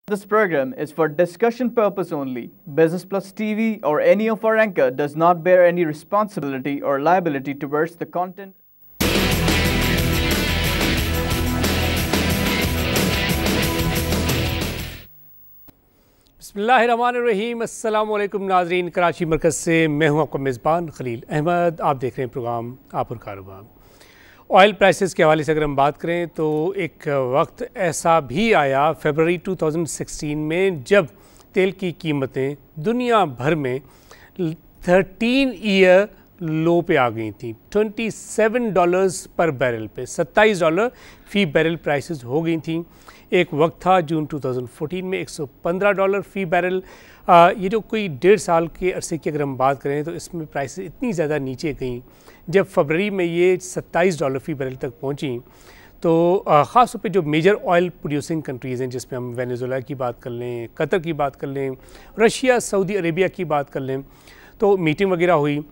This program is for discussion purpose only. Business Plus TV or any of our anchor does not bear any responsibility or liability towards the content. बिस्मिल्लाहिर्रहमानिर्रहीम। अस्सलाम वालेकुम नाज़रीन, कराची मरकज़ से मैं हूं आपका मेज़बान खलील अहमद। आप देख रहे हैं प्रोग्राम आप और कारोबार। ऑयल प्राइसेस के हवाले से अगर हम बात करें तो एक वक्त ऐसा भी आया फरवरी 2016 में जब तेल की कीमतें दुनिया भर में 13 ईयर लो पे आ गई थी। $27 पर बैरल पे, $27 फ़ी बैरल प्राइसेस हो गई थी। एक वक्त था जून 2014 में $115 फ़ी बैरल। ये जो कोई 1.5 साल के अरसे की अगर हम बात करें तो इसमें प्राइसेस इतनी ज़्यादा नीचे गई। जब फरवरी में ये $27 फ़ी बैरल तक पहुंची तो ख़ास तौर पे जो मेजर ऑयल प्रोड्यूसिंग कंट्रीज़ हैं, जिसमें हम वेनेजुएला की बात कर लें, कतर की बात कर लें, रशिया, सऊदी अरेबिया की बात कर लें, तो मीटिंग वगैरह हुई।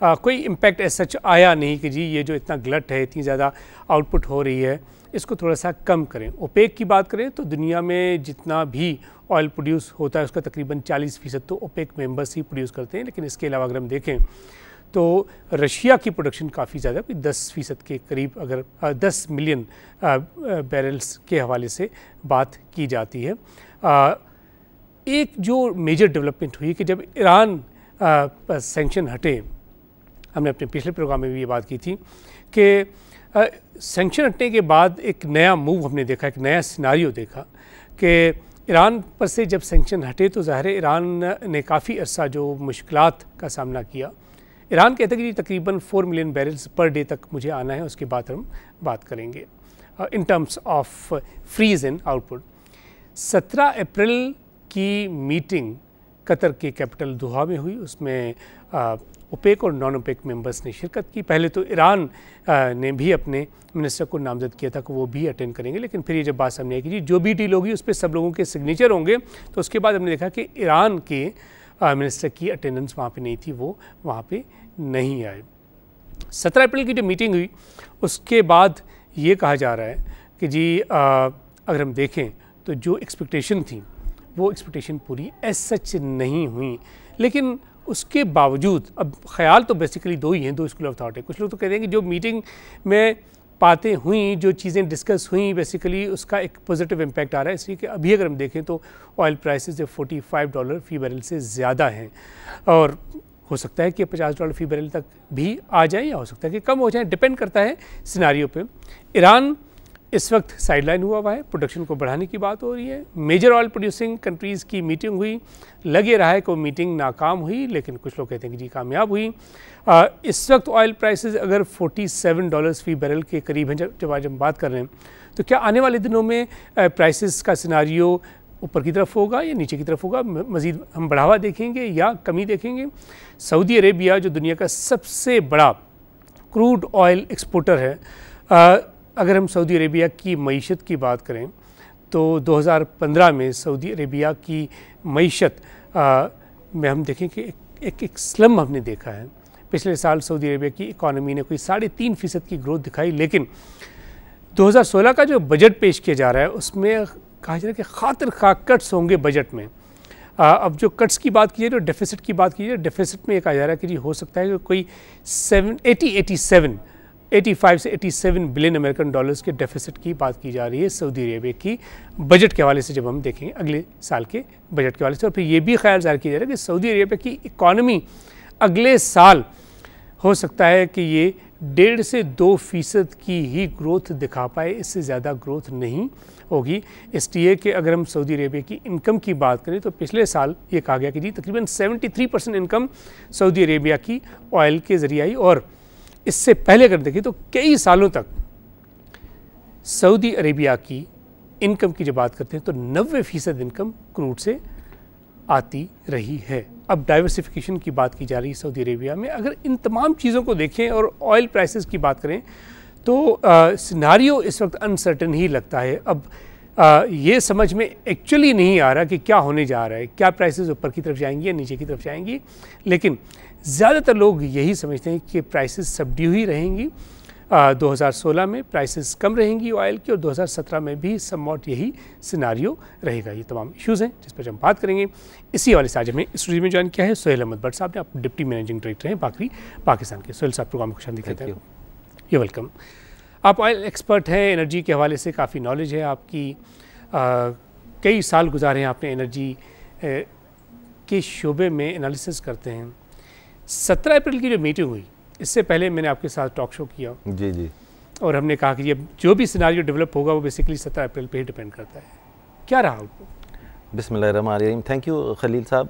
कोई इम्पैक्ट ऐसा सच आया नहीं कि जी ये जो इतना ग्लट है, इतनी ज़्यादा आउटपुट हो रही है, इसको थोड़ा सा कम करें। ओपेक की बात करें तो दुनिया में जितना भी ऑयल प्रोड्यूस होता है उसका तकरीबन 40% तो ओपेक मेंबर्स ही प्रोड्यूस करते हैं। लेकिन इसके अलावा अगर हम देखें तो रशिया की प्रोडक्शन काफ़ी ज़्यादा, कोई 10% के करीब, अगर 10 मिलियन बैरल्स के हवाले से बात की जाती है। एक जो मेजर डेवलपमेंट हुई कि जब ईरान पर सैंक्शन हटे, हमने अपने पिछले प्रोग्राम में भी ये बात की थी कि सैंक्शन हटने के बाद एक नया मूव हमने देखा, एक नया सिनारियो देखा कि ईरान पर से जब सैंक्शन हटे तो ज़ाहिर है ईरान ने काफ़ी अर्सा जो मुश्किलात का सामना किया। ईरान कहते हैं कि तकरीबन 4 मिलियन बैरल्स पर डे तक मुझे आना है, उसके बाद हम बात करेंगे in terms of freeze in output. 17 April की मीटिंग कतर के कैपिटल दोहा में हुई। उसमें ओपेक और नॉन ओपेक मेंबर्स ने शिरकत की। पहले तो ईरान ने भी अपने मिनिस्टर को नामजद किया था कि वो भी अटेंड करेंगे, लेकिन फिर ये जब बात सामने आई कि जी जो भी डील होगी उस पर सब लोगों के सिग्नेचर होंगे, तो उसके बाद हमने देखा कि ईरान के मिनिस्टर की अटेंडेंस वहाँ पे नहीं थी, वो वहाँ पे नहीं आए। 17 अप्रैल की जो मीटिंग हुई उसके बाद ये कहा जा रहा है कि जी अगर हम देखें तो जो एक्सपेक्टेशन थी वो एक्सपेक्टेशन पूरी एज सच नहीं हुई। लेकिन उसके बावजूद अब ख्याल तो बेसिकली दो ही हैं, दो स्कूल ऑफ थॉट है। कुछ लोग तो कहते हैं कि जो मीटिंग में बातें हुई, जो चीज़ें डिस्कस हुई, बेसिकली उसका एक पॉजिटिव इम्पैक्ट आ रहा है। इसलिए कि अभी अगर हम देखें तो ऑयल प्राइसेस $45 फ़ी बैरल से ज़्यादा हैं और हो सकता है कि $50 फ़ी बैरल तक भी आ जाए या हो सकता है कि कम हो जाए, डिपेंड करता है सिनारियो पे। ईरान इस वक्त साइडलाइन हुआ है, प्रोडक्शन को बढ़ाने की बात हो रही है। मेजर ऑयल प्रोड्यूसिंग कंट्रीज़ की मीटिंग हुई, लगे रहा है कि वो मीटिंग नाकाम हुई, लेकिन कुछ लोग कहते हैं कि जी कामयाब हुई। इस वक्त ऑयल प्राइसेस अगर $47 फ़ी बैरल के करीब हैं जब आज हम बात कर रहे हैं, तो क्या आने वाले दिनों में प्राइसेस का सिनारियो ऊपर की तरफ होगा या नीचे की तरफ होगा? मज़ीद हम बढ़ावा देखेंगे या कमी देखेंगे? सऊदी अरेबिया जो दुनिया का सबसे बड़ा क्रूड ऑयल एक्सपोर्टर है, अगर हम सऊदी अरेबिया की मईशत की बात करें तो 2015 में सऊदी अरेबिया की मईशत में हम देखें कि एक स्लम हमने देखा है। पिछले साल सऊदी अरेबिया की इकॉनमी ने कोई 3.5% की ग्रोथ दिखाई, लेकिन 2016 का जो बजट पेश किया जा रहा है उसमें कहा जा रहा है कि खातिर खा कट्स होंगे बजट में। अब जो कट्स की बात की जाए, जो डेफिसिट की बात की जाए, डेफिसिट में ये कहा जा रहा है कि जी हो सकता है कि कोई 85 से 87 बिलियन अमेरिकन डॉलर्स के डेफिसिट की बात की जा रही है सऊदी अरेबिया की बजट के हवाले से, जब हम देखेंगे अगले साल के बजट के हवाले से। और फिर ये भी ख्याल ज़ाहिर किया जा रहा है कि सऊदी अरेबिया की इकॉनमी अगले साल हो सकता है कि ये 1.5 से 2% की ही ग्रोथ दिखा पाए, इससे ज़्यादा ग्रोथ नहीं होगी। इसलिए कि अगर हम सऊदी अरेबिया की इनकम की बात करें तो पिछले साल ये कहा गया कि जी तकरीबन 73% इनकम सऊदी अरेबिया की ऑयल के ज़रिए आई। और इससे पहले अगर देखें तो कई सालों तक सऊदी अरेबिया की इनकम की जब बात करते हैं तो 90% इनकम क्रूड से आती रही है। अब डाइवर्सिफिकेशन की बात की जा रही है सऊदी अरेबिया में। अगर इन तमाम चीज़ों को देखें और ऑयल प्राइसेस की बात करें तो सिनारियो इस वक्त अनसर्टन ही लगता है। अब ये समझ में एक्चुअली नहीं आ रहा कि क्या होने जा रहा है, क्या प्राइसेस ऊपर की तरफ जाएंगी या नीचे की तरफ जाएंगी। लेकिन ज़्यादातर लोग यही समझते हैं कि प्राइसेस सबड्यू ही रहेंगी। 2016 में प्राइसेस कम रहेंगी ऑयल की और 2017 में भी समवॉट यही सिनारियो रहेगा। ये तमाम इश्यूज़ हैं जिस पर हम बात करेंगे। इसी वाले से आज हमें स्टूडियो में ज्वाइन किया है सोहेल अहमद भट्ट साहब ने, आप डिप्टी मैनेजिंग डायरेक्टर हैं बाकरी पाकिस्तान के। सोहेल साहब प्रोग्राम में खुशामदीद कहते हैं। ये वेलकम। आप ऑयल एक्सपर्ट हैं, एनर्जी के हवाले से काफ़ी नॉलेज है आपकी, कई साल गुजारे हैं आपने एनर्जी के शोबे में एनालिसिस करते हैं। 17 अप्रैल की जो मीटिंग हुई, इससे पहले मैंने आपके साथ टॉक शो किया जी जी, और हमने कहा कि ये जो भी सिनारियो डेवलप होगा वो बेसिकली 17 अप्रैल पे ही डिपेंड करता है। क्या रहा आउटपुट? बिस्मिल्लाहिर्रहमानिर्रहीम। Thank you Khalil sahab.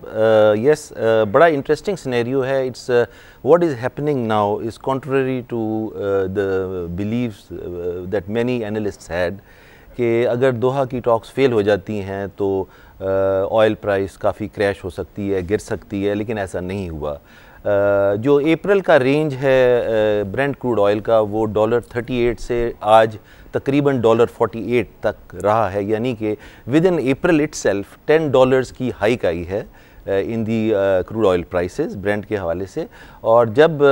Yes, बड़ा इंटरेस्टिंग सिनेरियो है। It's what is happening now is contrary to the believes that many analysts had कि अगर दोहा की टॉक्स फेल हो जाती हैं तो ऑयल प्राइस काफ़ी क्रैश हो सकती है, गिर सकती है, लेकिन ऐसा नहीं हुआ। जो अप्रैल का रेंज है ब्रेंट क्रूड ऑयल का, वो $38 से आज तकरीबन $48 तक रहा है, यानी कि विद इन अप्रैल इटसेल्फ $10 की हाइक आई है इन दी क्रूड ऑयल प्राइसेस ब्रेंट के हवाले से। और जब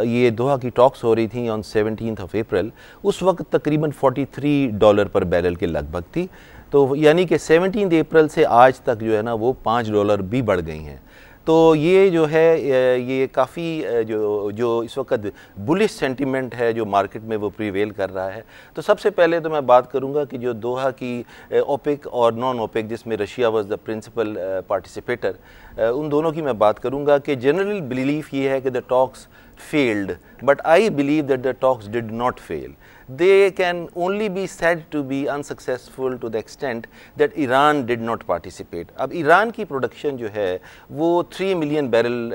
ये दोहा की टॉक्स हो रही थी ऑन 17 अप्रैल, उस वक्त तकरीबन $43 पर बैरल के लगभग थी। तो यानी कि 17 अप्रैल से आज तक जो है ना वो $5 भी बढ़ गई हैं। तो ये जो है ये काफ़ी जो इस वक्त बुलिश सेंटीमेंट है जो मार्केट में वो प्रिवेल कर रहा है। तो सबसे पहले तो मैं बात करूंगा कि जो दोहा की ओपेक और नॉन ओपेक, जिसमें Russia was the principal participator, उन दोनों की मैं बात करूंगा कि जनरल बिलीफ ये है कि the talks failed, but I believe that the talks did not fail. They can only be said to be unsuccessful to the extent that Iran did not participate. अब ईरान की production जो है वो 3 million barrel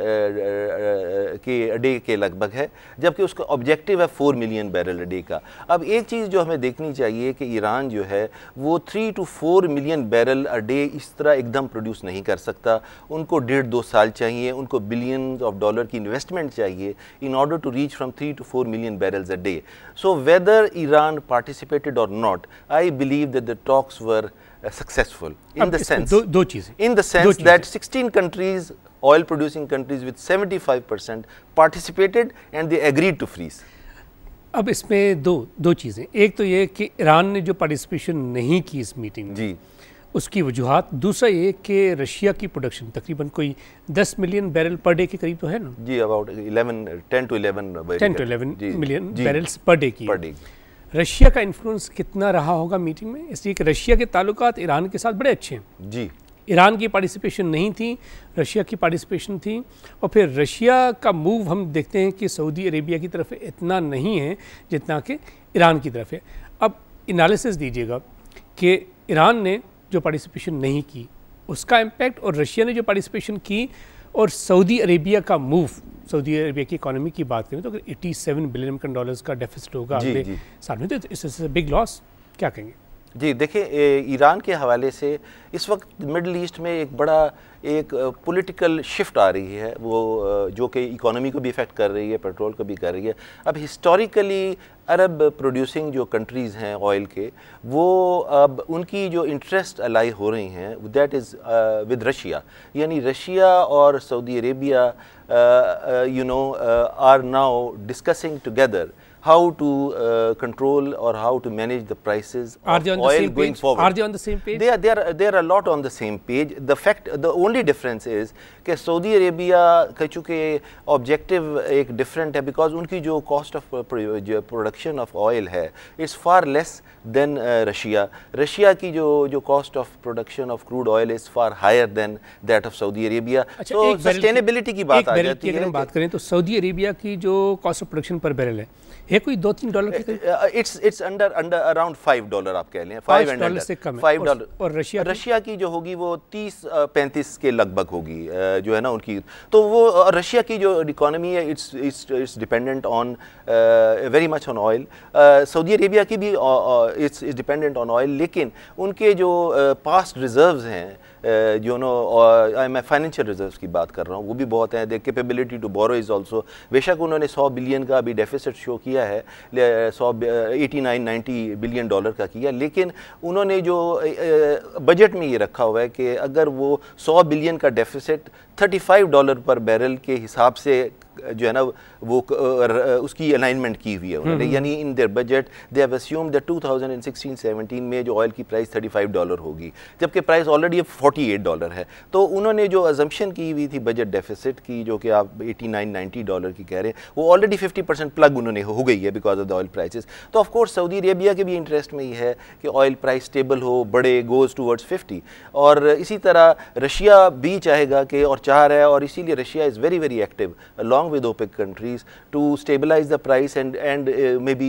के day के लगभग है, जबकि उसका ऑब्जेक्टिव है 4 मिलियन बैरल डे का। अब एक चीज़ जो हमें देखनी चाहिए कि ईरान जो है वो 3 to 4 million barrel a day इस तरह एकदम प्रोड्यूस नहीं कर सकता। उनको 1.5-2 साल चाहिए, उनको बिलियंस ऑफ डॉलर की इन्वेस्टमेंट चाहिए in order to reach from 3 to 4 million barrels a day. So whether Iran participated or not, I believe that the talks were successful in the sense, in the sense that 16 countries, oil producing countries with 75% participated and they agreed to freeze. अब इसमें दो चीज़ें, एक तो ये कि Iran ने जो पार्टिसिपेशन नहीं की इस मीटिंग में जी उसकी वजूहात, दूसरा ये कि रशिया की प्रोडक्शन तकरीबन कोई 10 मिलियन बैरल पर डे के करीब तो है ना जी, about 10 to 11 million barrels per day की। रशिया का इन्फ्लुएंस कितना रहा होगा मीटिंग में? इसलिए कि रशिया के ताल्लुकात ईरान के साथ बड़े अच्छे हैं जी। ईरान की पार्टिसिपेशन नहीं थी, रशिया की पार्टिसिपेशन थी। और फिर रशिया का मूव हम देखते हैं कि सऊदी अरेबिया की तरफ इतना नहीं है जितना कि ईरान की तरफ है। अब एनालिसिस दीजिएगा कि ईरान ने जो पार्टिसिपेशन नहीं की उसका इम्पैक्ट, और रशिया ने जो पार्टिसिपेशन की, और सऊदी अरेबिया का मूव। सऊदी अरेबिया की इकोनॉमी की बात करें तो अगर 87 बिलियन डॉलर्स का डेफिसिट होगा अगले साल में, तो इट्स अ बिग लॉस। क्या कहेंगे? जी देखिए, ईरान के हवाले से इस वक्त मिडल ईस्ट में एक बड़ा एक पॉलिटिकल शिफ्ट आ रही है, वो जो कि इकोनॉमी को भी इफ़ेक्ट कर रही है, पेट्रोल को भी कर रही है। अब हिस्टोरिकली अरब प्रोड्यूसिंग जो कंट्रीज़ हैं ऑयल के, वो अब उनकी जो इंटरेस्ट अलाई हो रही हैं दैट इज़ विद रशिया, यानी रशिया और Saudi Arabia are now discussing together how to control or how to manage the prices of oil going forward. Are they on the same page? They are a lot on the same page. The only difference is कि Saudi Arabia का चूँकि objective एक different है, because उनकी जो cost of production of oil है it's far less than Russia. Russia की जो cost of production of crude oil is far higher than that of Saudi Arabia. तो सस्टेनेबिलिटी की बात आ जाती है। अगर हम बात करें तो सऊदी अरेबिया की जो कॉस्ट ऑफ प्रोडक्शन पर बैरल है कोई $2-3 के इट्स अंडर अराउंड $5 आप कह लें, $5 से कम है। $5। और रशिया की जो होगी वो 30-35 के लगभग होगी जो है ना उनकी। तो वो रशिया की जो इकोनॉमी है it's dependent on very much on oil. Saudi Arabia की भी इट्स डिपेंडेंट ऑन ऑयल, लेकिन उनके जो पास्ट रिजर्व्स हैं जो नो, मैं फाइनेंशियल रिजर्व्स की बात कर रहा हूँ, वो भी बहुत हैं। The capability to borrow is also, बेशक उन्होंने $100 बिलियन का अभी डेफिसिट शो किया है, 89-90 बिलियन डॉलर का किया, लेकिन उन्होंने जो बजट में ये रखा हुआ है कि अगर वो $100 बिलियन का डेफिसिट $35 पर बैरल के हिसाब से जो है ना वो उसकी अलाइनमेंट की हुई है उन्होंने, यानी in their budget they have assumed that 2016-17 में जो ऑयल की प्राइस $35 होगी, जबकि प्राइस ऑलरेडी अब $48 है। तो उन्होंने जो अजम्पशन की हुई थी बजट डेफिसिट की, जो कि आप $89-90 की कह रहे हैं, वो ऑलरेडी 50% प्लग उन्होंने हो गई है because of the oil prices. तो ऑफ कोर्स सऊदी अरेबिया के भी इंटरेस्ट में ही है कि ऑयल प्राइस स्टेबल हो, बढ़े, गोज़ टूवर्ड्स 50, और इसी तरह रशिया भी चाहेगा कि, और चाह रहा है, और इसीलिए Russia is very very active along with OPEC countries to stabilize the price and maybe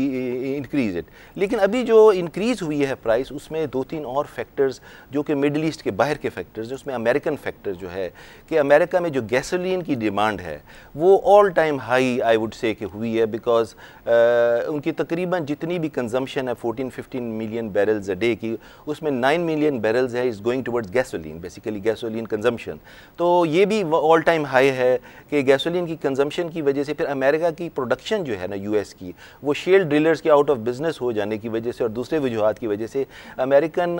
increase it। लेकिन अभी जो increase हुई है प्राइस, उसमें 2-3 और फैक्टर्स जो कि मिडल ईस्ट के बाहर के फैक्टर्स, उसमें अमेरिकन फैक्टर जो है कि अमेरिका में जो गैसोलीन की डिमांड है वो all time high I would say कि हुई है, बिकॉज उनकी तकरीबन जितनी भी कंजम्पशन है 14-15 मिलियन बैरल्स अ डे की, उसमें 9 मिलियन बैरल्स है is going towards gasoline, basically gasoline consumption. तो ये भी ऑल टाइम हाई है कि गैसोलीन की कंजम्पशन की वजह से फिर अमेरिका की प्रोडक्शन जो है ना यूएस की, वो शेल ड्रिलर्स के आउट ऑफ बिजनेस हो जाने की वजह से और दूसरे वजूहात की वजह से American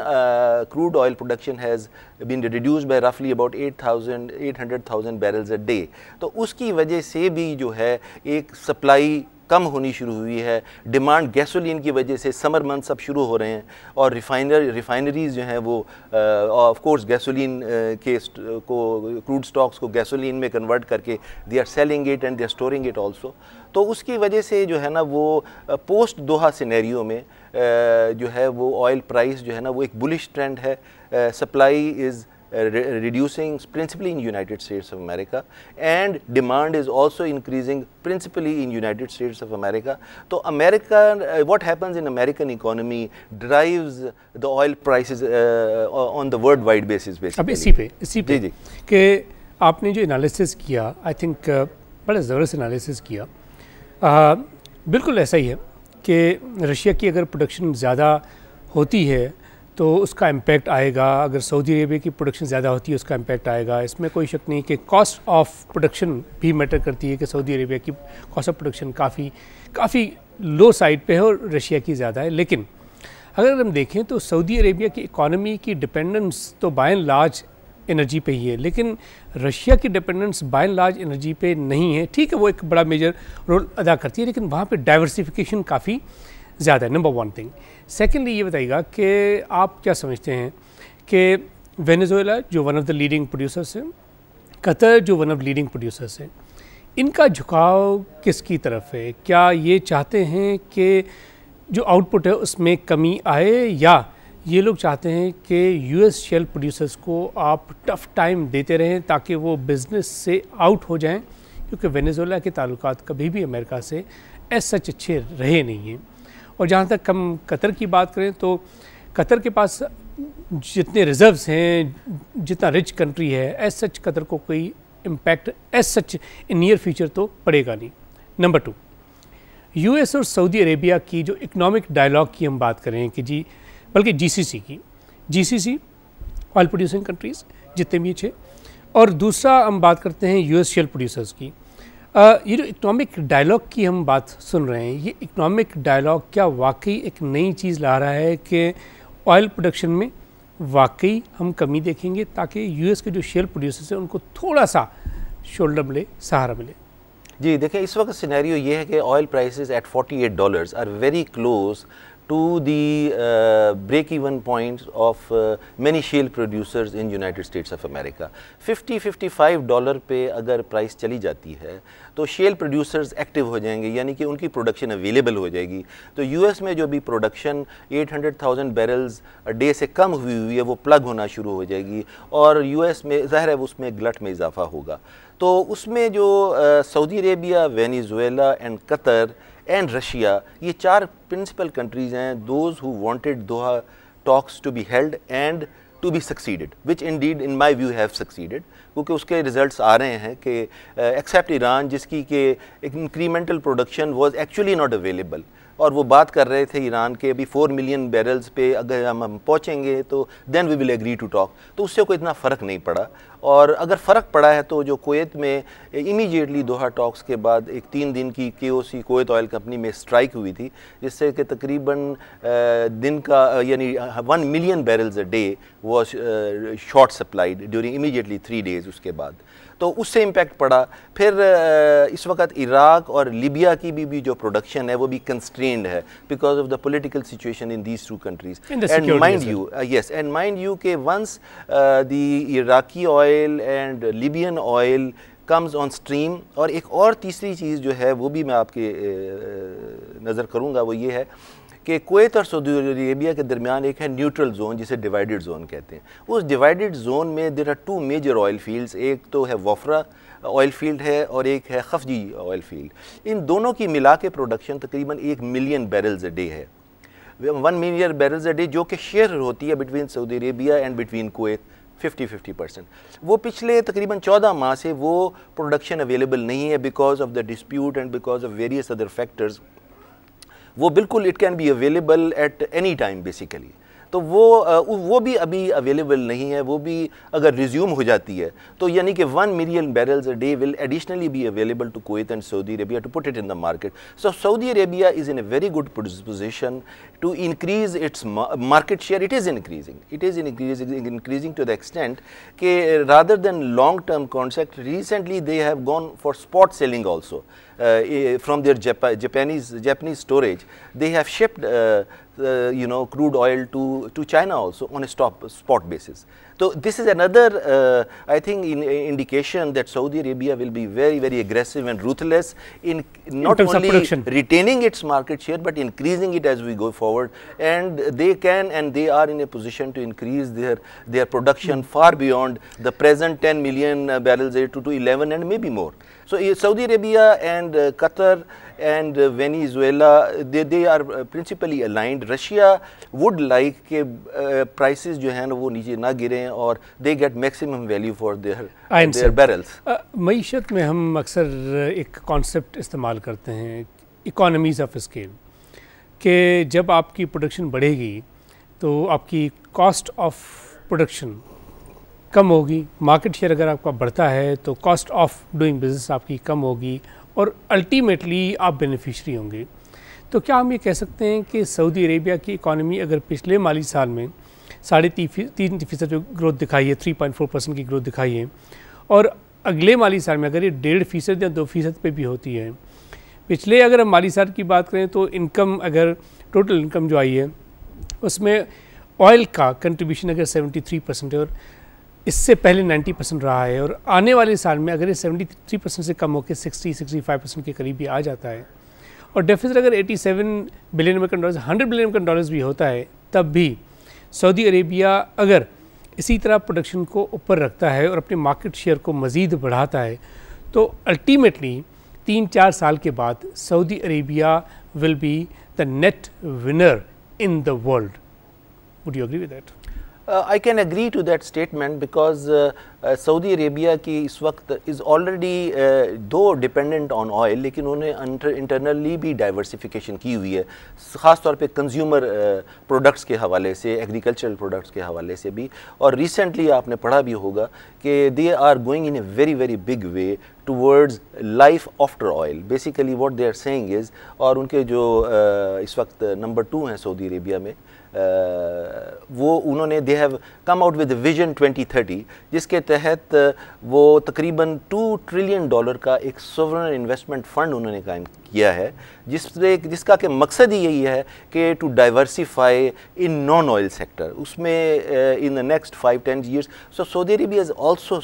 crude oil production has been reduced by रफली अबाउट 800,000 बैरल्स अ डे। तो उसकी वजह से भी जो है एक सप्लाई कम होनी शुरू हुई है, डिमांड गैसोलीन की वजह से समर मंथ्स अब शुरू हो रहे हैं, और रिफाइनरीज जो हैं वो ऑफ कोर्स गैसोलीन के क्रूड स्टॉक्स को गैसोलीन में कन्वर्ट करके they are selling it and they are storing it also. तो उसकी वजह से जो है ना वो पोस्ट दोहा सिनेरियो में जो है वो ऑयल प्राइस जो है ना वो एक बुलिश ट्रेंड है, supply is reducing principally in United States of America and demand is also increasing principally in United States of America. So America, what happens in American economy drives the oil prices on the worldwide basis basically. अब इसी पे जी कि आपने जो analysis किया, I think बड़ा ज़बरदस्त analysis किया। बिल्कुल ऐसा ही है कि रशिया की अगर प्रोडक्शन ज़्यादा होती है तो उसका इम्पैक्ट आएगा, अगर सऊदी अरेबिया की प्रोडक्शन ज़्यादा होती है उसका इम्पैक्ट आएगा। इसमें कोई शक नहीं कि कॉस्ट ऑफ प्रोडक्शन भी मैटर करती है कि सऊदी अरेबिया की कॉस्ट ऑफ प्रोडक्शन काफ़ी लो साइड पे है और रशिया की ज़्यादा है। लेकिन अगर हम देखें तो सऊदी अरेबिया की इकॉनमी की डिपेंडेंस तो बाय एंड लार्ज एनर्जी पे ही है, लेकिन रशिया की dependence by and large energy पे नहीं है। ठीक है, वो एक बड़ा मेजर रोल अदा करती है, लेकिन वहाँ पे डाइवर्सिफिकेशन काफ़ी ज़्यादा है, नंबर वन थिंग। सेकेंडली ये बताइएगा कि आप क्या समझते हैं कि वेनेजुएला जो one of the leading producers हैं, कतर जो वन ऑफ लीडिंग प्रोड्यूसर्स हैं, इनका झुकाव किसकी तरफ है? क्या ये चाहते हैं कि जो आउटपुट है उसमें कमी आए, या ये लोग चाहते हैं कि यूएस शेल प्रोड्यूसर्स को आप टफ टाइम देते रहें ताकि वो बिज़नेस से आउट हो जाएं? क्योंकि वेनेजुएला के ताल्लुकात कभी भी अमेरिका से एज सच अच्छे रहे नहीं हैं। और जहाँ तक हम कतर की बात करें तो कतर के पास जितने रिजर्व्स हैं, जितना रिच कंट्री है, एज सच कतर को कोई impact as such in near future तो पड़ेगा नहीं। नंबर टू, यूएस और सऊदी अरेबिया की जो इकोनॉमिक डायलॉग की हम बात करें कि जी, बल्कि जीसीसी ऑयल प्रोड्यूसिंग कंट्रीज़ जितने भी अच्छे, और दूसरा हम बात करते हैं यूएस शेल प्रोड्यूसर्स की। ये जो इकोनॉमिक डायलॉग की हम बात सुन रहे हैं, ये इकोनॉमिक डायलॉग क्या वाकई एक नई चीज़ ला रहा है कि ऑयल प्रोडक्शन में वाकई हम कमी देखेंगे ताकि यूएस के जो शेल प्रोड्यूसर्स हैं उनको थोड़ा सा शोल्डर मिले, सहारा मिले? जी देखिए, इस वक्त सिनेरियो ये है कि oil prices at $48 are very close to the break-even points of many shale producers in United States of America. $50-55 पे अगर प्राइस चली जाती है तो शेल प्रोड्यूसर्स एक्टिव हो जाएंगे, यानी कि उनकी प्रोडक्शन अवेलेबल हो जाएगी। तो यूएस में जो भी प्रोडक्शन 800,000 बैरल्स डे से कम हुई है वो प्लग होना शुरू हो जाएगी, और यूएस में ज़ाहिर है उसमें ग्लट में इजाफा होगा। तो उसमें जो Saudi Arabia, Venezuela and Qatar and Russia, ये 4 प्रिंसिपल कंट्रीज़ हैं those who wanted Doha talks to be held and to be succeeded, which indeed in my view have succeeded, क्योंकि उसके रिजल्ट्स आ रहे हैं कि एक्सेप्ट ईरान जिसकी के incremental production was actually not available, और वो बात कर रहे थे ईरान के अभी 4 मिलियन बैरल्स पे अगर हम पहुँचेंगे तो then we will agree to talk, तो उससे कोई इतना फ़र्क नहीं पड़ा। और अगर फ़र्क पड़ा है तो जो कुवैत में इमीडिएटली दोहा टॉक्स के बाद एक 3 दिन की KOC कुवैत ऑयल कंपनी में स्ट्राइक हुई थी, जिससे कि तकरीबन दिन का यानी 1 million barrels a day was short supplied during immediately 3 days उसके बाद, तो उससे इम्पैक्ट पड़ा। फिर इस वक्त इराक और लीबिया की भी जो प्रोडक्शन है वो भी कंस्ट्रेंड है because of the political situation in these 2 countries। And mind you and mind you के once the Iraqi oil and Libyan oil comes on stream, और एक और तीसरी चीज़ जो है वो भी मैं आपके नज़र करूँगा, वो ये है कि कुवैत और सऊदी अरेबिया के दरमियान एक है न्यूट्रल जोन जिसे डिवाइडेड जोन कहते हैं। उस डिवाइडेड जोन में there are 2 major oil fields, एक तो है वफरा ऑयल फील्ड है और एक है खफजी ऑयल फील्ड। इन दोनों की मिला के प्रोडक्शन तकरीबन 1 मिलियन बैरल्स अ डे है, 1 मिलियन बैरल्स अ डे, जो कि शेयर होती है between Saudi Arabia and between Kuwait 50-50%। वो पिछले तकरीबन 14 माह से वो प्रोडक्शन अवेलेबल नहीं है because of the dispute and because of various other factors. वो बिल्कुल it can be available at any time basically, तो वो भी अभी अवेलेबल नहीं है। वो भी अगर रिज्यूम हो जाती है तो यानी कि 1 million barrels a day will additionally be available to Kuwait and Saudi Arabia to put it in the market. So Saudi Arabia is in a very good position to increase its market share. It is increasing to the extent that rather than long term contract, recently they have gone for spot selling also from their Japanese storage. They have shipped crude oil to China also on a spot basis. So this is another I think indication that Saudi Arabia will be very, very aggressive and ruthless in not only retaining its market share but increasing it as we go forward, and they can and they are in a position to increase their production far beyond the present 10 million barrels a day to 11 and maybe more. So Saudi Arabia and Qatar and Venezuela, they are principally aligned. Russia would like कि prices जो हैं वो नीचे ना गिरें और they get maximum value for their barrels. मईशत में हम अक्सर एक कॉन्सेप्ट इस्तेमाल करते हैं इकोनॉमीज़ ऑफ स्केल, कि जब आपकी प्रोडक्शन बढ़ेगी तो आपकी कॉस्ट ऑफ प्रोडक्शन कम होगी, मार्केट शेयर अगर आपका बढ़ता है तो कॉस्ट ऑफ डूइंग बिजनेस आपकी कम होगी और अल्टीमेटली आप बेनिफिशरी होंगे। तो क्या हम ये कह सकते हैं कि सऊदी अरेबिया की इकॉनमी अगर पिछले माली साल में 3.5% ग्रोथ दिखाई है, 3.4% की ग्रोथ दिखाई है, और अगले माली साल में अगर ये 1.5% या 2% पे भी होती है, पिछले अगर हम माली साल की बात करें तो इनकम अगर टोटल इनकम जो आई है उसमें ऑयल का कंट्रीब्यूशन अगर 73% है और इससे पहले 90% रहा है, और आने वाले साल में अगर ये 73% से कम होकर 60-65% के करीब भी आ जाता है और डेफिसिट अगर 87 billion American dollars 100 billion American dollars भी होता है, तब भी सऊदी अरेबिया अगर इसी तरह प्रोडक्शन को ऊपर रखता है और अपने मार्केट शेयर को मज़ीद बढ़ाता है तो अल्टीमेटली 3-4 साल के बाद Saudi Arabia will be the net winner in the world. Would you agree with that? I can agree to that statement because Saudi Arabia की इस वक्त is already though dependent on oil, लेकिन उन्होंने internally भी diversification की हुई है, ख़ास तौर पे consumer products के हवाले से, agricultural products के हवाले से भी, और recently आपने पढ़ा भी होगा कि they are going in a very, very big way towards life after oil. Basically what they are saying is, और उनके जो इस वक्त नंबर 2 हैं सऊदी अरेबिया में, वो उन्होंने they have come out with vision 2030 जिसके तहत वो तकरीबन $2 ट्रिलियन का एक सोवरेन इन्वेस्टमेंट फ़ंड उन्होंने कायम किया है, जिसका कि मकसद ही यही है कि to diversify in non oil sector, उसमें in the next 5-10 years. So Saudi Arabia is also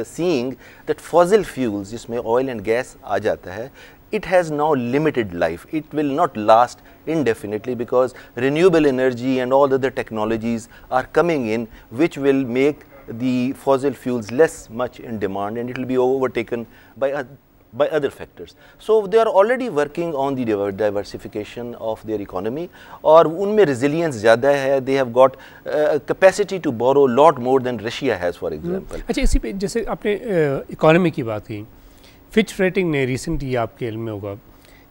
seeing that fossil fuels जिसमें ऑयल एंड गैस आ जाता है, it has now limited life. It will not last indefinitely because renewable energy and all other technologies are coming in which will make the fossil fuels less much in demand and it will be overtaken by other factors. So they are already working on the diversification of their economy और उनमें resilience ज़्यादा है. They have got capacity to borrow lot more than Russia has, for example. अच्छा, इसी पे जैसे आपने economy की बात की, फिच रेटिंग ने रिसेंटली आपके इल्म में होगा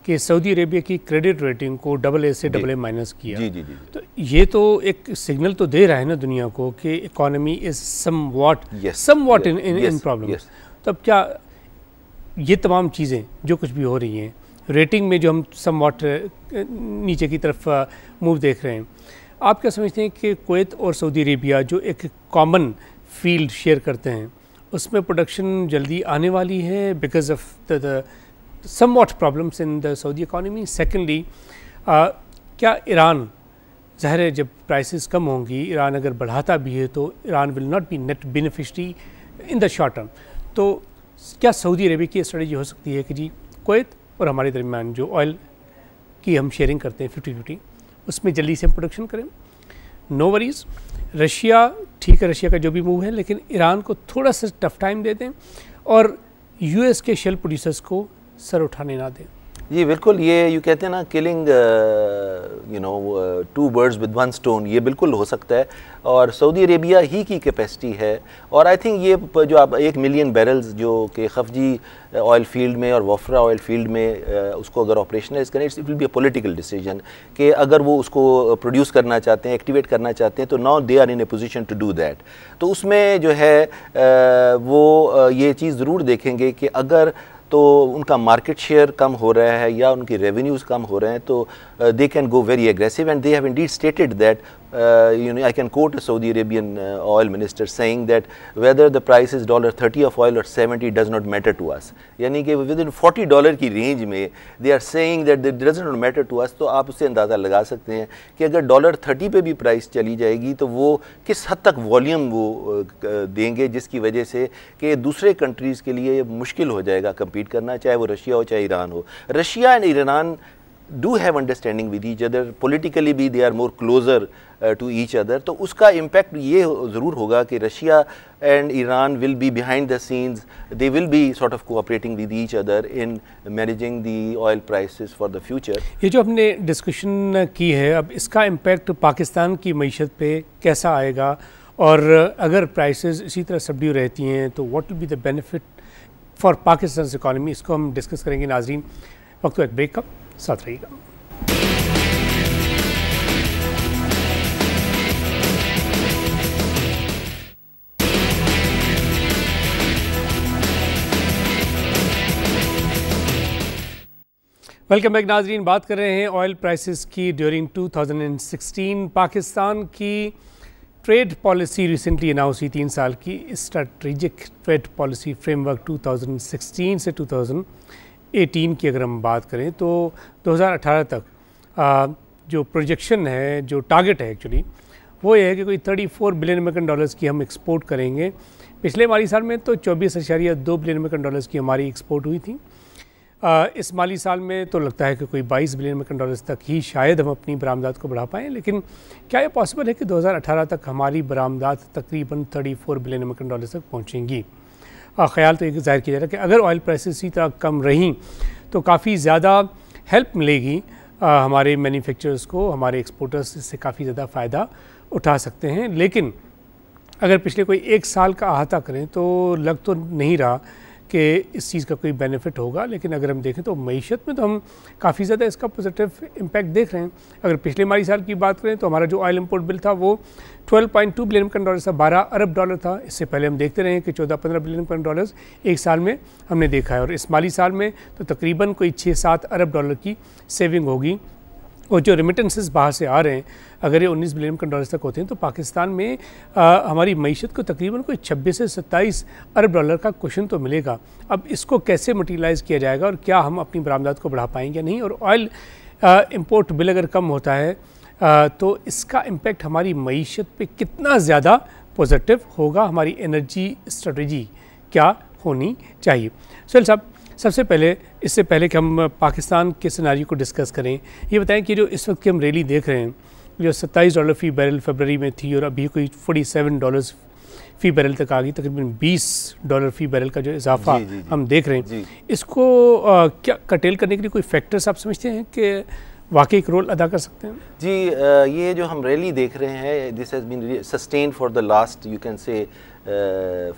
कि सऊदी अरेबिया की क्रेडिट रेटिंग को AA से AA माइनस किया। जी जी जी। तो ये तो एक सिग्नल तो दे रहा है ना दुनिया को कि economy is somewhat in problem. तब क्या ये तमाम चीज़ें जो कुछ भी हो रही हैं, रेटिंग में जो हम समवॉट नीचे की तरफ मूव देख रहे हैं, आप क्या समझते हैं कि कुवैत और सऊदी अरेबिया जो एक कॉमन फील्ड शेयर करते हैं उसमें प्रोडक्शन जल्दी आने वाली है because of the somewhat problems in the Saudi economy? Secondly, क्या ईरान, ज़ाहिर है जब प्राइसेस कम होंगी, ईरान अगर बढ़ाता भी है तो Iran will not be net beneficiary in the short term. तो क्या सऊदी अरेबिया की स्ट्रेटजी हो सकती है कि जी कुवैत और हमारे दरमियान जो ऑयल की हम शेयरिंग करते हैं 50-50, उसमें जल्दी से हम प्रोडक्शन करें, नो वरीज। रशिया, ठीक है रशिया का जो भी मूव है, लेकिन ईरान को थोड़ा सा टफ टाइम दे दें और US के शेल प्रोड्यूसर्स को सर उठाने ना दें। जी बिल्कुल, ये यू कहते हैं ना killing you know 2 birds with 1 stone, ये बिल्कुल हो सकता है। और सऊदी अरेबिया ही की कैपेसिटी है, और आई थिंक ये जो आप 1 मिलियन बैरल्स जो कि खफजी ऑयल फील्ड में और वफरा ऑयल फील्ड में उसको अगर ऑपरेशनलाइज करें, it will be a political decision कि अगर वो उसको प्रोड्यूस करना चाहते हैं, एक्टिवेट करना चाहते हैं, तो now they are in a position to do that. तो उसमें जो है वो ये चीज़ ज़रूर देखेंगे कि अगर तो उनका मार्केट शेयर कम हो रहा है या उनकी रेवेन्यूज़ कम हो रहे हैं, तो they can go very aggressive, and they have Indeed stated that you know, I can quote a Saudi Arabian oil minister saying that whether the price is $30 of oil or 70 does not matter to us. यानी कि within $40 की range में they are saying that it does not matter to us। तो आप उससे अंदाज़ा लगा सकते हैं कि अगर $30 पे भी प्राइस चली जाएगी तो वो किस हद तक वॉल्यूम वो देंगे, जिसकी वजह से कि दूसरे कंट्रीज़ के लिए मुश्किल हो जाएगा कम्पीट करना, चाहे वो रशिया हो चाहे ईरान हो। Russia and Iran do have understanding with each other, politically भी they are more closer to each other। तो उसका impact ये ज़रूर होगा कि Russia and Iran will be behind the scenes, they will be sort of cooperating with each other in managing the oil prices for the future। ये जो हमने discussion की है, अब इसका इम्पैक्ट पाकिस्तान की मईशत पे कैसा आएगा, और अगर प्राइसेस इसी तरह सबड्यू रहती हैं तो what will be the benefit for Pakistan economy, इसको हम डिस्कस करेंगे। नाजरीन, वक्त एक ब्रेक का, साथ रहिएगा। वेलकम बैक नाजरीन, बात कर रहे हैं ऑयल प्राइसेस की ड्यूरिंग 2016। पाकिस्तान की ट्रेड पॉलिसी रिसेंटली अनाउंस हुई, 3 साल की स्ट्रेटेजिक ट्रेड पॉलिसी फ्रेमवर्क 2016 से 2018 की अगर हम बात करें तो 2018 तक जो प्रोजेक्शन है, जो टारगेट है एक्चुअली, वो ये है कि कोई $34 बिलियन की हम एक्सपोर्ट करेंगे। पिछले माली साल में तो 24.2 बिलियन की हमारी एक्सपोर्ट हुई थी। इस माली साल में तो लगता है कि कोई $22 बिलियन तक ही शायद हम अपनी बरामदात को बढ़ा पाएँ, लेकिन क्या ये पॉसिबल है कि 2018 तक हमारी बरामदात तकरीबन $34 बिलियन तक पहुँचेंगी? ख़्याल तो ये जाहिर किया जा रहा है कि अगर ऑयल प्राइसेस इसी तरह कम रहीं तो काफ़ी ज़्यादा हेल्प मिलेगी हमारे मैन्युफैक्चरर्स को, हमारे एक्सपोर्टर्स इससे काफ़ी ज़्यादा फ़ायदा उठा सकते हैं। लेकिन अगर पिछले कोई 1 साल का अहाता करें तो लग तो नहीं रहा कि इस चीज़ का कोई बेनिफिट होगा। लेकिन अगर हम देखें तो मईशत में तो हम काफ़ी ज़्यादा इसका पॉजिटिव इम्पैक्ट देख रहे हैं। अगर पिछले माली साल की बात करें तो हमारा जो ऑयल इंपोर्ट बिल था वो $12.2 बिलियन था, $12 अरब था। इससे पहले हम देखते रहे हैं कि $14-15 बिलियन एक साल में हमने देखा है, और इस माली साल में तो तकरीबन कोई $6-7 अरब की सेविंग होगी। और जो रेमिटेंसेस बाहर से आ रहे हैं, अगर ये $19 बिलियन तक होते हैं तो पाकिस्तान में हमारी मईशत को तकरीबन कोई 26 से 27 अरब का कुशन तो मिलेगा। अब इसको कैसे मटीरियलाइज़ किया जाएगा और क्या हम अपनी बरामदात को बढ़ा पाएंगे या नहीं, और ऑयल इंपोर्ट बिल अगर कम होता है तो इसका इम्पेक्ट हमारी मईशत पे कितना ज़्यादा पॉजिटिव होगा, हमारी एनर्जी स्ट्रेटजी क्या होनी चाहिए। सुहेल साहब, सबसे पहले, इससे पहले कि हम पाकिस्तान के सिनेरियो को डिस्कस करें, ये बताएं कि जो इस वक्त की हम रैली देख रहे हैं, जो $27 फ़ी बैरल फरवरी में थी और अभी कोई $47 फ़ी बैरल तक आ गई, तकरीबन $20 फ़ी बैरल का जो इजाफा हम देख रहे हैं, इसको क्या कटेल करने के लिए कोई फैक्टर्स आप समझते हैं कि वाकई एक रोल अदा कर सकते हैं? जी, ये जो हम रैली देख रहे हैं, this has been sustained for the last you can say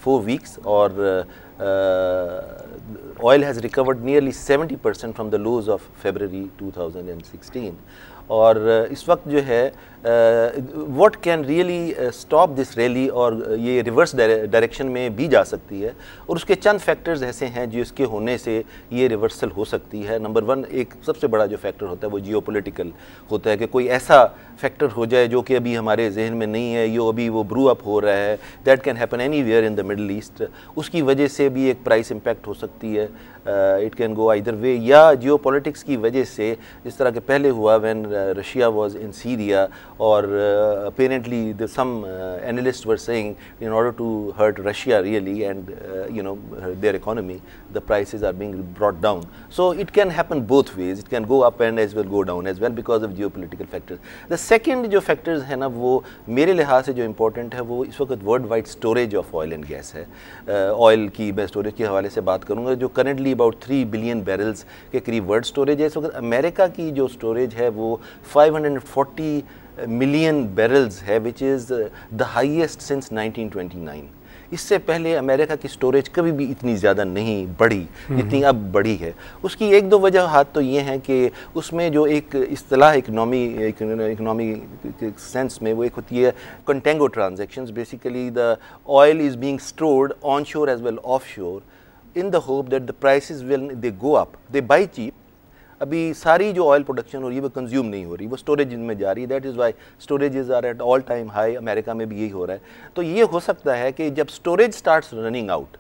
4 weeks, और oil has recovered nearly 70% from the lows of February 2016. और इस वक्त जो है what can really stop this rally, और ये रिवर्स डायरेक्शन में भी जा सकती है, और उसके चंद फैक्टर्स ऐसे हैं जिसके होने से ये रिवर्सल हो सकती है। नंबर 1, एक सबसे बड़ा जो फैक्टर होता है वो जियोपॉलिटिकल होता है कि कोई ऐसा फैक्टर हो जाए जो कि अभी हमारे जहन में नहीं है, यो अभी वो ब्रू अप हो रहा है, that can happen anywhere in the middle east, उसकी वजह से भी एक प्राइस इम्पैक्ट हो सकती है। It can go either way, या जियोपॉलिटिक्स की वजह से जिस तरह के पहले हुआ when Russia was in Syria, और apparently some analysts were saying in order to hurt Russia really and their economy, the prices are being brought down. So it can happen both ways, it can go up and as well go down as well because of geopolitical factors. The second जो factors है ना, वो मेरे लिहाज से जो important है वो इस वक्त world wide storage of oil and gas है। ऑयल की मैं स्टोरेज के हवाले से बात करूँगा, जो करंटली अबाउट 3 बिलियन बैरल्स के करीब वर्ल्ड स्टोरेज है। इस वक्त अमेरिका की जो स्टोरेज है वो 540 मिलियन बैरल्स है, which is the highest since 1929। इससे पहले अमेरिका की स्टोरेज कभी भी इतनी ज़्यादा नहीं बढ़ी जितनी अब बढ़ी है। उसकी एक दो वजह हाथ तो ये हैं कि उसमें जो एक इस्तिलाह इकनॉमी सेंस में वो एक होती है contango transactions. Basically the oil is being stored on shore as well off shore in the hope that the prices will they go up, they buy cheap. अभी सारी जो ऑयल प्रोडक्शन हो रही है वो कंज्यूम नहीं हो रही, वो स्टोरेज में जा रही है। That is why storages are at all time high. America में भी यही हो रहा है। तो ये हो सकता है कि जब स्टोरेज स्टार्ट्स रनिंग आउट,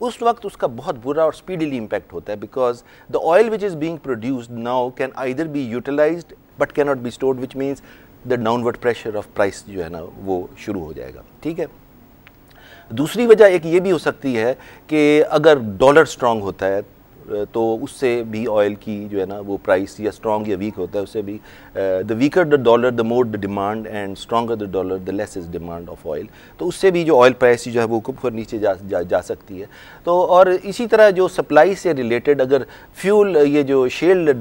उस वक्त उसका बहुत बुरा और स्पीडीली इम्पैक्ट होता है, because the oil which is being produced now can either be utilised but can not be stored, which means the downward pressure of price जो है ना वो शुरू हो जाएगा। ठीक है। दूसरी वजह एक ये भी हो सकती है कि अगर डॉलर स्ट्रांग होता है तो उससे भी ऑयल की जो है ना वो प्राइस या स्ट्रॉन्ग या वीक होता है, उससे भी the weaker the dollar the more the demand and stronger the dollar the less is demand of oil. तो उससे भी जो ऑयल प्राइस जो है वो ऊपर नीचे जा सकती है। तो और इसी तरह जो सप्लाई से रिलेटेड अगर फ्यूल ये जो शेल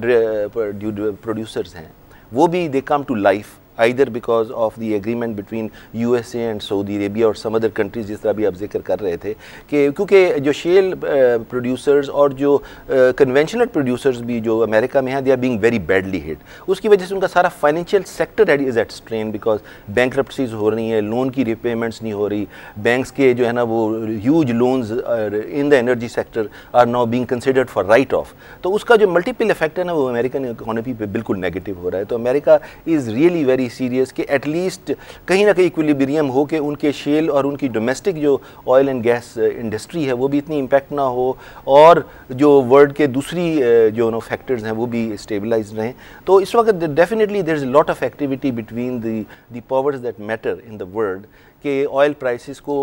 प्रोड्यूसर्स हैं वो भी they come to life either because of the agreement between USA and Saudi Arabia और some other countries, जिस तरह भी आप जिक्र कर रहे थे कि क्योंकि जो शेल प्रोड्यूसर्स और जो कन्वेंशनल प्रोड्यूसर्स भी जो अमेरिका में हैं, they are being very badly hit. उसकी वजह से उनका सारा financial sector is at strain, because bankruptcies हो रही हैं, लोन की रिपेमेंट्स नहीं हो रही, बैंक्स के जो है ना वो huge loans in the energy sector are now being considered for write off. तो उसका जो मल्टीपल इफेक्ट है ना वो अमेरिकन इकोनॉमी पे बिल्कुल नेगेटिव हो रहा है। तो America is really very serious कि एटलीस्ट कहीं ना कहीं इक्विलिब्रियम हो कि उनके शेल और उनकी डोमेस्टिक जो ऑयल एंड गैस इंडस्ट्री है वो भी इतनी इम्पैक्ट ना हो, और जो वर्ल्ड के दूसरी जो फैक्टर्स हैं वो भी स्टेबलाइज रहें। तो इस वक्त definitely there is lot of activity between the powers that matter in the world कि ऑयल प्राइसेस को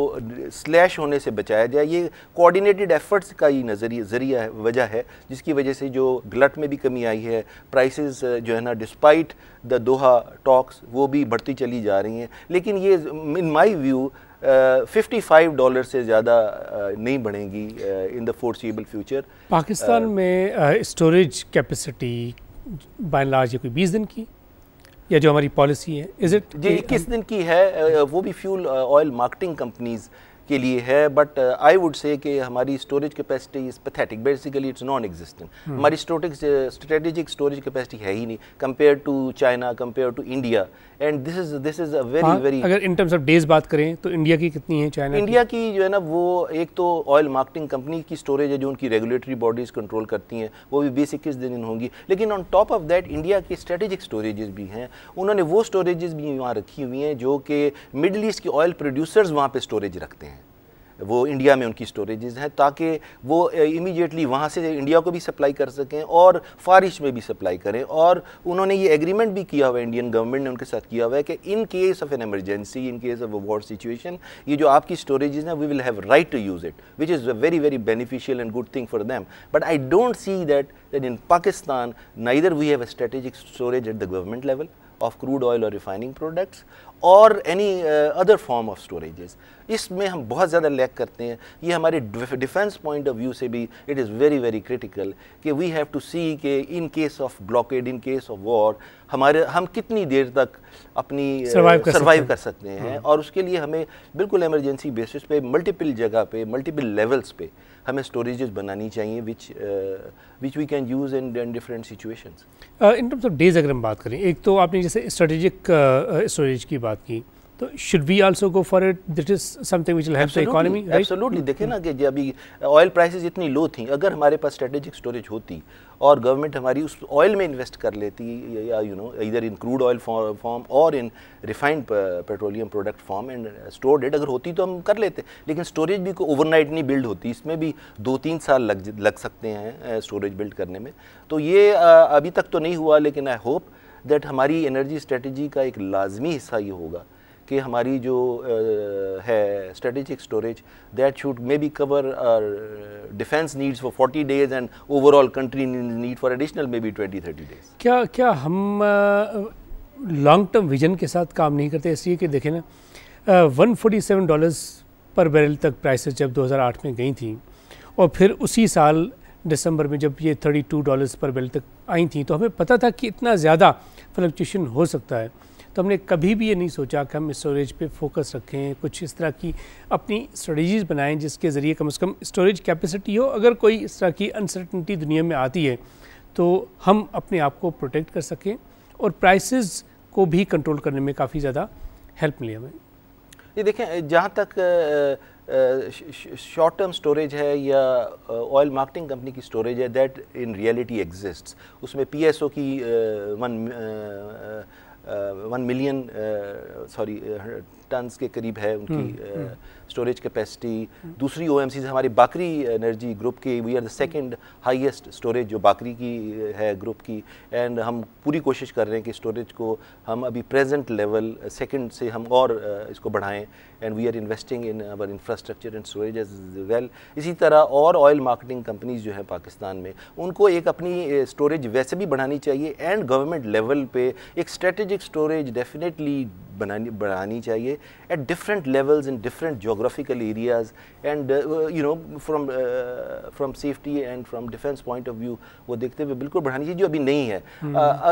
स्लैश होने से बचाया जाए। ये कोऑर्डिनेटेड एफर्ट्स का ही ज़रिया है, वजह है जिसकी वजह से जो गलत में भी कमी आई है, प्राइसेस जो है ना डिस्पाइट द दोहा टॉक्स वो भी बढ़ती चली जा रही हैं। लेकिन ये इन माय व्यू $55 से ज़्यादा नहीं बढ़ेंगी in the foreseeable future. Pakistan में storage capacity by and large कोई 20 दिन की या जो हमारी पॉलिसी है इज इट जी 21 दिन की है, वो भी फ्यूल ऑयल मार्केटिंग कंपनीज के लिए है। बट आई वुड से कि हमारी storage capacity is pathetic, basically it's non existent. हमारी स्ट्रेटेजिक स्टोरेज कैपेसिटी है ही नहीं compare to China, compare to India, and this is a very अगर इन टर्म्स ऑफ डेज बात करें तो इंडिया की कितनी है, चाइना इंडिया की जो है ना वो एक तो ऑयल मार्केटिंग कंपनी की स्टोरेज है जो उनकी रेगुलेटरी बॉडीज़ कंट्रोल करती हैं, वो भी 20-21 दिन होंगी। लेकिन on top of that India की स्ट्रेटेजिक स्टोरेजेस भी हैं, उन्होंने वो स्टोरेजेस भी वहाँ रखी हुई हैं जो कि मिडल ईस्ट के ऑयल प्रोड्यूसर्स वहाँ पे स्टोरेज रखते हैं, वो इंडिया में उनकी स्टोरेजेस हैं ताकि वो इमीडिएटली वहाँ से इंडिया को भी सप्लाई कर सकें और फार ईस्ट में भी सप्लाई करें। और उन्होंने ये एग्रीमेंट भी किया हुआ है, इंडियन गवर्नमेंट ने उनके साथ किया हुआ है कि in case of an emergency, in case of a war situation, ये जो आपकी स्टोरेजेस हैं we will have right to use it, which is a very very beneficial and good thing for them. But I don't see that in Pakistan neither we have a strategic storage at the government level of crude oil or refining products, और any other form of storages. इसमें हम बहुत ज़्यादा lack करते हैं। ये हमारे defence point of view से भी it is very very critical कि वी हैव टू सी कि in case of blockade, in case of war, हम कितनी देर तक अपनी सर्वाइव कर सकते हैं। और उसके लिए हमें बिल्कुल इमरजेंसी बेसिस पे मल्टीपल जगह पे, मल्टीपल लेवल्स पे हमें स्टोरेजेस बनानी चाहिए which we can use in different situations. In terms of days अगर हम बात करें, एक तो आपने जैसे स्ट्रेटेजिक स्टोरेज की बात की, तो should we also go for it? This is something which will help the economy, right? Absolutely. देखें ना कि जब अभी ऑयल प्राइसेस इतनी लो थी, अगर हमारे पास स्ट्रेटेजिक स्टोरेज होती और गवर्नमेंट हमारी उस ऑयल में इन्वेस्ट कर लेती, या इधर इन क्रूड ऑयल फॉर्म और in refined petroleum product form and stored it, अगर होती तो हम कर लेते। लेकिन स्टोरेज भी कोई ओवरनाइट नहीं बिल्ड होती, इसमें भी 2-3 साल लग सकते हैं स्टोरेज बिल्ड करने में। तो ये अभी तक तो नहीं हुआ, लेकिन आई होप दैट हमारी एनर्जी स्ट्रेटजी का एक लाजमी हिस्सा ये होगा कि हमारी जो है strategic storage, that should may be cover defence needs for 40 days and overall country need for additional may be 20-30 days। क्या हम लॉन्ग टर्म विजन के साथ काम नहीं करते? इसलिए कि देखें ना, $147 पर बैरल तक प्राइसेस जब 2008 में गई थी, और फिर उसी साल दिसंबर में जब ये $32 पर बैरल तक आई थी, तो हमें पता था कि इतना ज़्यादा फ्लक्चुएशन हो सकता है। तो हमने कभी भी ये नहीं सोचा कि हम स्टोरेज पे फोकस रखें, कुछ इस तरह की अपनी स्ट्रेटजीज़ बनाएं जिसके ज़रिए कम से कम स्टोरेज कैपेसिटी हो। अगर कोई इस तरह की अनसर्टनिटी दुनिया में आती है तो हम अपने आप को प्रोटेक्ट कर सकें और प्राइसेस को भी कंट्रोल करने में काफ़ी ज़्यादा हेल्प मिली हमें। ये देखें, जहाँ तक शॉर्ट टर्म स्टोरेज है या ऑयल मार्केटिंग कंपनी की स्टोरेज है, दैट इन रियलिटी एग्जिस्ट्स। उसमें PSO की 1 मिलियन टन्स के करीब है उनकी स्टोरेज कैपेसिटी। दूसरी OMCs हमारी बाकरी एनर्जी ग्रुप की, we are the second highest storage जो बाकरी की है ग्रुप की, एंड हम पूरी कोशिश कर रहे हैं कि स्टोरेज को हम अभी प्रेजेंट लेवल सेकंड से हम और इसको बढ़ाएं, and we are investing in our infrastructure and storage as well. इसी तरह और ऑयल मार्केटिंग कंपनीज जो है पाकिस्तान में, उनको एक अपनी स्टोरेज वैसे भी बढ़ानी चाहिए, एंड गवर्नमेंट लेवल पे एक स्ट्रेटेजिक स्टोरेज डेफिनेटली बढ़ानी चाहिए at different levels in different geographical areas, and from safety and from defense point of view वो देखते हुए बिल्कुल बढ़ानी चाहिए, जो अभी नहीं है।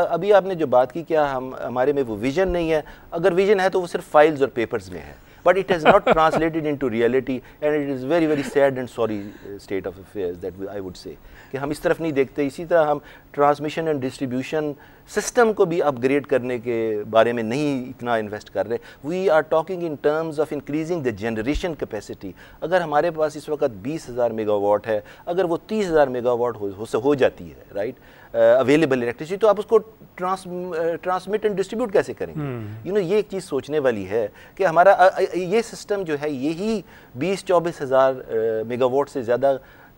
अभी आपने जो बात की, क्या हमारे में वो विजन नहीं है? अगर विजन है तो वो सिर्फ फाइल्स और पेपर्स में है, but it has not translated into reality, and it is very very sad and sorry state of affairs that I would say कि हम इस तरफ नहीं देखते। इसी तरह हम ट्रांसमिशन एंड डिस्ट्रीब्यूशन सिस्टम को भी अपग्रेड करने के बारे में नहीं इतना इन्वेस्ट कर रहे। We are talking in terms of increasing the generation capacity. अगर हमारे पास इस वक्त 20,000 मेगावाट है, अगर वो 30,000 मेगावाट हो जाती है, राइट, अवेलेबल इलेक्ट्रिसिटी, तो आप उसको ट्रांसमिट एंड डिस्ट्रीब्यूट कैसे करेंगे? ये एक चीज़ सोचने वाली है कि हमारा ये सिस्टम जो है, यही 20-24 हज़ार मेगावाट से ज़्यादा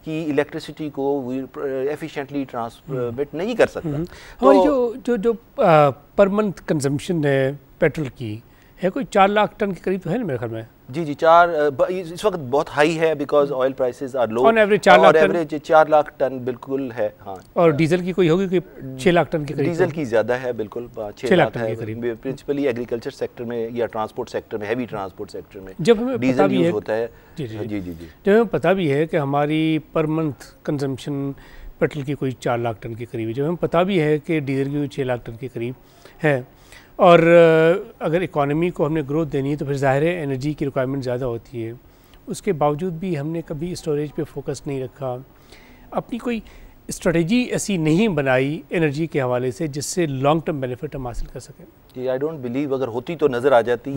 की इलेक्ट्रिसिटी को एफिशिएंटली ट्रांसमिट नहीं कर सकता। हमारी जो पर मंथ कंजम्पशन है पेट्रोल की है कोई 4 लाख टन के करीब तो है ना मेरे ख्याल में। जी, इस वक्त बहुत हाई है because oil prices are low. On average 4 lakh ton बिल्कुल है। हाँ, और डीजल की कोई होगी कि 6 लाख टन के करीब? डीजल की ज़्यादा है, बिल्कुल 6 लाख है प्रिंसिपली एग्रीकल्चर सेक्टर में या ट्रांसपोर्ट सेक्टर में, हैवी ट्रांसपोर्ट सेक्टर में जब हमें डीजल यूज़ होता है। जी, जब हमें पता भी है कि हमारी पर मंथ कंजम्पशन पेट्रोल की कोई 4 लाख टन के करीब है, जब हमें पता भी है कि डीजल की 6 लाख टन के करीब है, और अगर इकॉनमी को हमने ग्रोथ देनी है तो फिर ज़ाहिर है एनर्जी की रिक्वायरमेंट ज़्यादा होती है। उसके बावजूद भी हमने कभी स्टोरेज पे फोकस नहीं रखा, अपनी कोई स्ट्रेटजी ऐसी नहीं बनाई एनर्जी के हवाले से जिससे लॉन्ग टर्म बेनिफिट हम हासिल कर सकें। जी, आई डोंट बिलीव अगर होती तो नज़र आ जाती,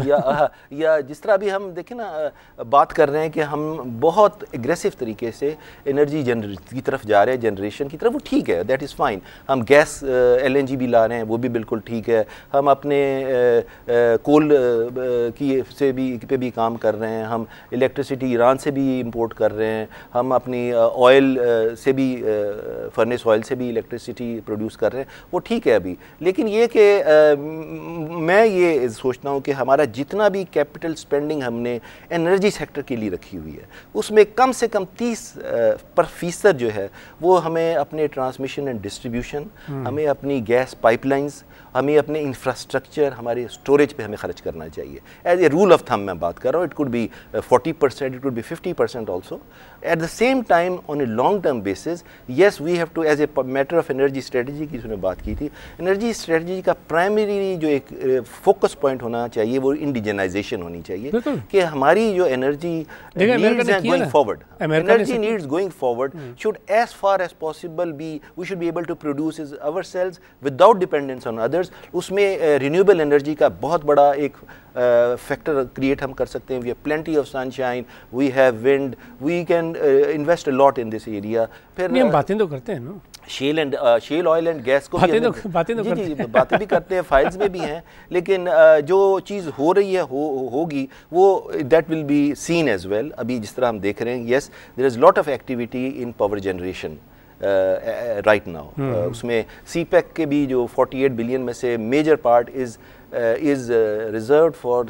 या जिस तरह भी हम देखें ना, बात कर रहे हैं कि हम बहुत एग्रेसिव तरीके से एनर्जी की तरफ जा रहे हैं, जनरेशन की तरफ, वो ठीक है, दैट इज़ फाइन। हम गैस LNG भी ला रहे हैं, वो भी बिल्कुल ठीक है। हम अपने कोल पे भी काम कर रहे हैं, हम इलेक्ट्रिसिटी ईरान से भी इंपोर्ट कर रहे हैं, हम अपनी ऑयल से भी फर्नेस ऑयल से भी इलेक्ट्रिसिटी प्रोड्यूस कर रहे हैं, वो ठीक है अभी। लेकिन ये कि मैं ये सोचता हूँ कि हमारा जितना भी कैपिटल स्पेंडिंग हमने एनर्जी सेक्टर के लिए रखी हुई है उसमें कम से कम 30% जो है वो हमें अपने ट्रांसमिशन एंड डिस्ट्रीब्यूशन, हमें अपनी गैस पाइपलाइंस, हमें अपने इंफ्रास्ट्रक्चर, हमारे स्टोरेज पे हमें खर्च करना चाहिए। As a rule of thumb मैं बात कर रहा हूँ, it could be 40%, it could be 50% also. At the same time on a long term basis, yes we have to, as a matter of energy strategy की उसने बात की थी, एनर्जी स्ट्रेटजी का प्राइमरी जो एक फोकस पॉइंट होना चाहिए वो इंडिजनाइजेशन होनी चाहिए कि हमारी जो एनर्जी नीड्स हैं going forward, energy needs going forward should as far as possible be, we should be able to produce ourselves without dependence on others. उसमें रिन्यूएबल एनर्जी का बहुत बड़ा एक फैक्टर क्रिएट हम कर सकते हैं। We have plenty of sunshine, we have wind, we can invest a lot in this area. फिर हम बातें तो करते हैं ना, शेल ऑयल एंड गैस को बातें भी करते हैं, फाइल्स में भी हैं, लेकिन जो चीज़ हो रही है होगी वो that will be seen as well. अभी जिस तरह हम देख रहे हैं, yes there is lot of activity in power generation right now. उसमें सीपैक के भी जो 48 बिलियन में से major part is reserved for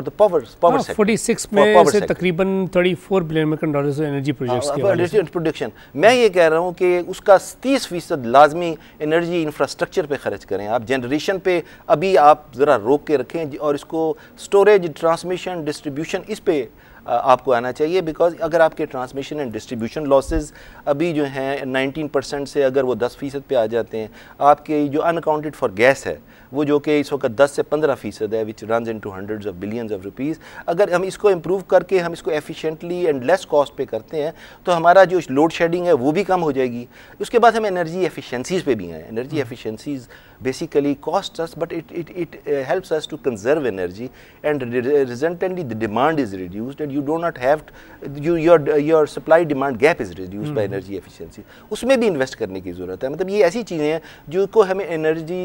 the power sector. 46 में से तकरीबन 34 billion American dollars energy production. मैं ये कह रहा हूँ कि उसका 30% लाजमी एनर्जी इंफ्रास्ट्रक्चर पे खर्च करें। आप जनरेशन पे अभी आप ज़रा रोक के रखें और इसको स्टोरेज, ट्रांसमिशन, डिस्ट्रीब्यूशन इस पे आपको आना चाहिए। बिकॉज अगर आपके ट्रांसमिशन एंड डिस्ट्रीब्यूशन लॉसेस अभी जो हैं 19% से अगर वो 10% पे आ जाते हैं, आपके जो अनअकाउंटेड फॉर गैस है वो जो कि इस वक्त 10 से 15% है, विच runs into hundreds of billions of rupees, अगर हम इसको इम्प्रूव करके हम इसको एफिशिएंटली एंड लेस कॉस्ट पे करते हैं तो हमारा जो लोड शेडिंग है वो भी कम हो जाएगी। उसके बाद हम एनर्जी एफिशिएंसीज़ पे भी हैं। Energy efficiencies basically costs us, but it helps us to conserve energy, and resultantly the demand is reduced, and you do not have your supply demand gap is reduced by energy efficiency. उसमें भी invest करने की ज़रूरत है। मतलब ये ऐसी चीज़ें हैं जो को हमें एनर्जी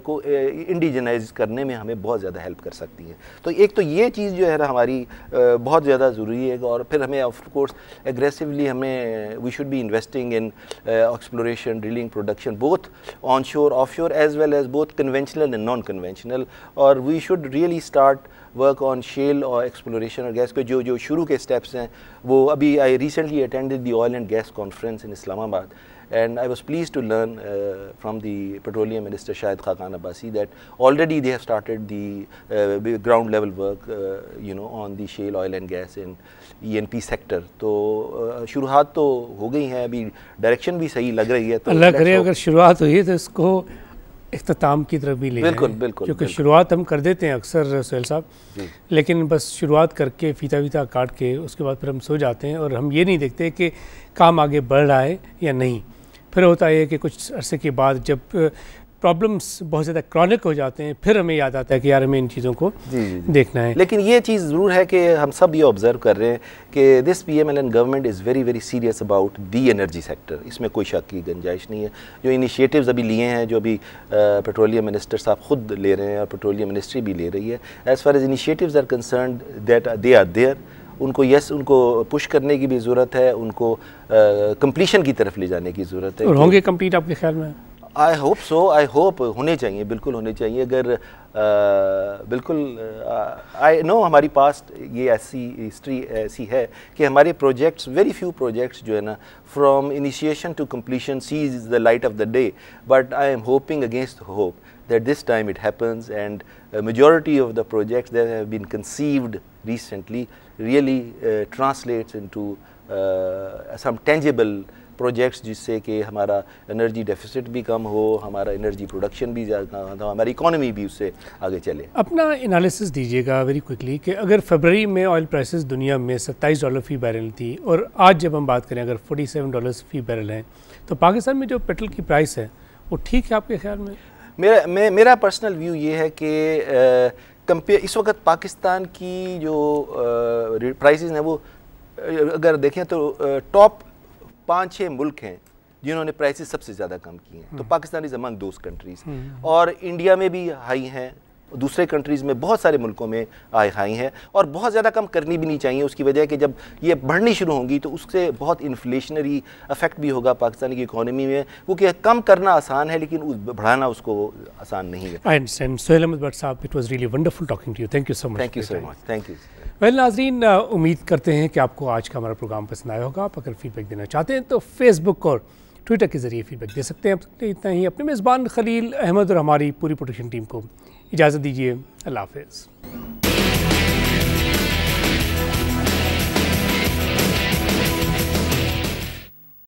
को इंडिजनाइज करने में हमें बहुत ज़्यादा हेल्प कर सकती हैं। तो एक तो ये चीज़ जो है ना हमारी बहुत ज़्यादा ज़रूरी है, और फिर हमें ऑफ कोर्स एग्रेसिवली हमें we should be investing in exploration, drilling, production, both on shore, off shore, as well as both conventional and non-conventional, or we should really start work on shale or exploration और gas पे जो शुरू के steps हैं वो अभी I recently attended the oil and gas conference in Islamabad, and I was pleased to learn from the petroleum minister Shahid Khaqan Abbasi that already they have started the ground level work on the shale oil and gas in E&P sector। तो शुरुआत तो हो गई है, अभी direction भी सही लग रही है। तो लग रही है अगर शुरुआत हुई है तो इसको इख्तिताम की तरफ भी ले जाएं। बिल्कुल क्योंकि शुरुआत हम कर देते हैं अक्सर सुहेल साहब, लेकिन बस शुरुआत करके फीता काट के उसके बाद फिर हम सो जाते हैं और हम ये नहीं देखते कि काम आगे बढ़ रहा है या नहीं। फिर होता है कि कुछ अरसे के बाद जब प्रॉब्लम्स बहुत ज़्यादा क्रॉनिक हो जाते हैं फिर हमें याद आता है कि यार हमें इन चीज़ों को देखना है। लेकिन ये चीज़ ज़रूर है कि हम सब ये ऑब्ज़र्व कर रहे हैं कि this PMLN government is very very serious about the energy sector. इसमें कोई शक की गुंजाइश नहीं है। जो इनिशिएटिव्स अभी लिए हैं, जो अभी पेट्रोलियम मिनिस्टर साहब खुद ले रहे हैं और पेट्रोलियम मिनिस्ट्री भी ले रही है, as far as initiatives are concerned that they are there, उनको उनको पुश करने की भी ज़रूरत है, उनको कंप्लीशन की तरफ ले जाने की ज़रूरत है। और होंगे कंप्लीट आपके ख्याल में? I hope so, I hope होने चाहिए, बिल्कुल होने चाहिए। अगर बिल्कुल आई नो हमारी पास्ट ये ऐसी हिस्ट्री ऐसी है कि हमारे प्रोजेक्ट्स, वेरी फ्यू प्रोजेक्ट्स जो है ना from initiation to completion sees the light of the day, but I am hoping against hope that this time it happens, and a majority of the projects that have been conceived recently really translates into some tangible projects जिससे कि हमारा energy deficit भी कम हो, हमारा energy production भी ज़्यादा हो, हमारी इकोनॉमी भी उससे आगे चले। अपना एनालिसिस दीजिएगा वेरी क्विकली कि अगर फरवरी में ऑयल प्राइसेस दुनिया में $27 फ़ी बैरल थी और आज जब हम बात करें अगर $47 फ़ी बैरल हैं, तो पाकिस्तान में जो पेट्रोल की प्राइस है वो ठीक है आपके ख्याल में? मेरा पर्सनल व्यू ये है कि इस वक्त पाकिस्तान की जो प्राइसेस हैं वो अगर देखें तो टॉप 5-6 मुल्क हैं जिन्होंने प्राइसेस सबसे ज़्यादा कम की हैं। तो Pakistan is among those countries, और इंडिया में भी हाई हैं, दूसरे कंट्रीज़ में बहुत सारे मुल्कों में आई है, और बहुत ज़्यादा कम करनी भी नहीं चाहिए। उसकी वजह कि जब ये बढ़नी शुरू होंगी तो उससे बहुत इन्फ्लेशनरी इफेक्ट भी होगा पाकिस्तान की इकोनॉमी में, क्योंकि कम करना आसान है लेकिन बढ़ाना उसको आसान नहीं है। I understand. सोहेल अहमद भट्ट साहब, it was really wonderful talking to you. Thank you so much. Thank you so much. Thank you. Well नाज़रीन, उम्मीद करते हैं कि आपको आज का हमारा प्रोग्राम पसंद आया होगा। आप अगर फीडबैक देना चाहते हैं तो फेसबुक और ट्विटर के ज़रिए फीडबैक दे सकते हैं। अब तक इतना ही। अपने मेज़बान खलील अहमद और हमारी पूरी प्रोडक्शन टीम को इजाज़त दीजिए। अल्लाह हाफ़िज़।